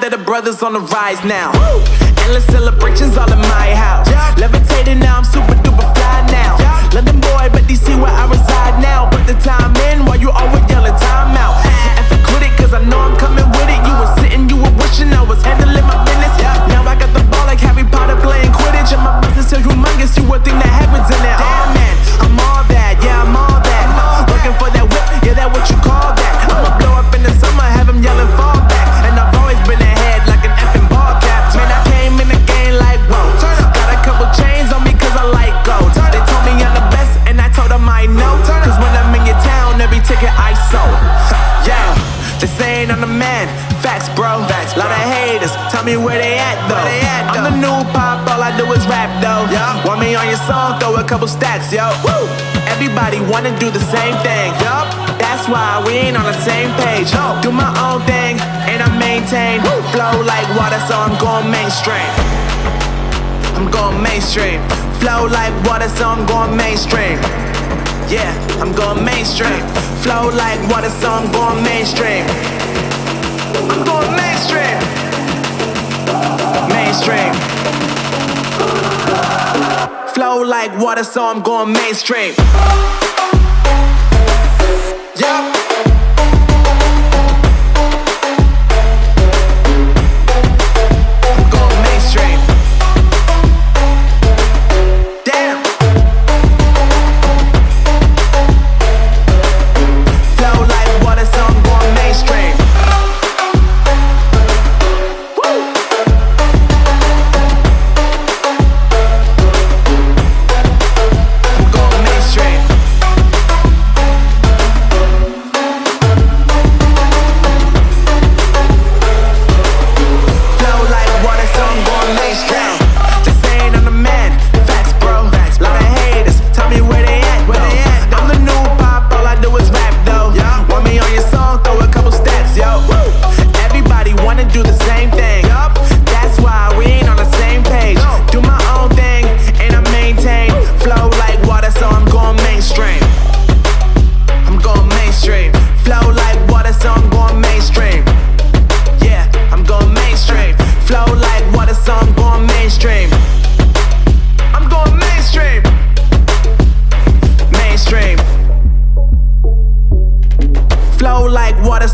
God that the brothers on the rise now. Endless celebrations all in my house. Levitating now, I'm super duper fly now. London boy, but DC where I reside now. Put the time in while you always yelling time out. And quit it, cause I know I'm coming with it. You were sitting, you were wishing I was handling my business. Now I got the ball like Harry Potter playing Quidditch. And my business so humongous, you would think that happens in it. Damn man, I'm all that, yeah I'm all that. Working for that whip, yeah that what you call that. I'ma blow up in the summer, have him yelling fall back. And I've always been ahead like an effing ball cap. Man, I came in the game like whoa. Got a couple chains on me cause I like gold. They told me I'm the best and I told them I know. Cause when I'm in your town, every ticket I sold. Yeah, they saying I'm the man. Facts bro, lot of haters, tell me where they at though. I'm the new pop, all I do is rap though. Want me on your song, throw a couple stacks, yo. Everybody wanna do the same thing, that's why we ain't on the same page. Do my own thing, and I maintain. Flow like water, so I'm going mainstream. I'm going mainstream. Flow like water, so I'm going mainstream. Yeah, I'm going mainstream. Flow like water, so I'm going mainstream. I'm going mainstream. Mainstream. Flow like water, so I'm going mainstream. Yup.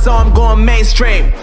So I'm going mainstream.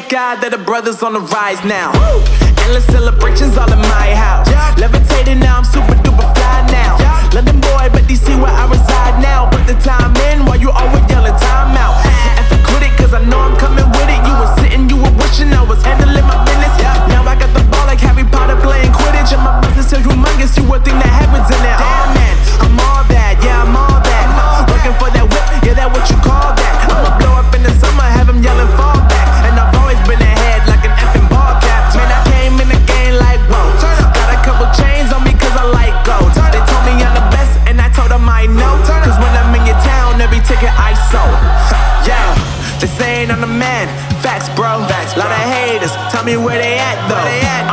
God that the brothers on the rise now. Endless celebrations all in my house. Levitating now, I'm super duper fly now. London boy, but DC where I reside now. Put the time in while you always yelling time out. And quit it, cause I know I'm coming with it. You were sitting, you were wishing I was handling my business. Now I got the ball like Harry Potter playing Quidditch. And my business so humongous, you would think that happens in it. Damn man, I'm all that, yeah I'm all that. Working for that whip, yeah that what you call that. I'ma blow up in the summer, have him yelling fall back. And I've always been ahead like an effing ball cap. Man, I came in the game like whoa. Got a couple chains on me cause I like gold. They told me I'm the best and I told them I know. Cause when I'm in your town, every ticket I sold. Yeah, they saying I'm the man. Facts bro, lot of haters, tell me where they at though.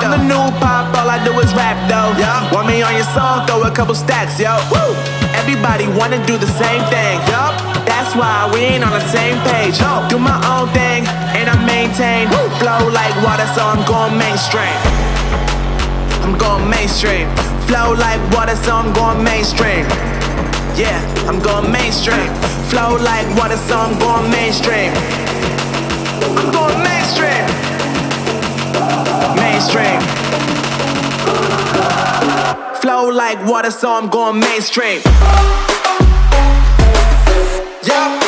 I'm the new pop, all I do is rap though. Want me money on your song, throw a couple stacks, yo. Woo! Everybody wanna do the same thing, yup. That's why we ain't on the same page. No, do my own thing and I maintain. Woo! Flow like water, so I'm going mainstream. I'm going mainstream. Flow like water, so I'm going mainstream. Yeah, I'm going mainstream. Flow like water, so I'm going mainstream. I'm going mainstream. Mainstream. Flow like water, so I'm going mainstream. Yeah.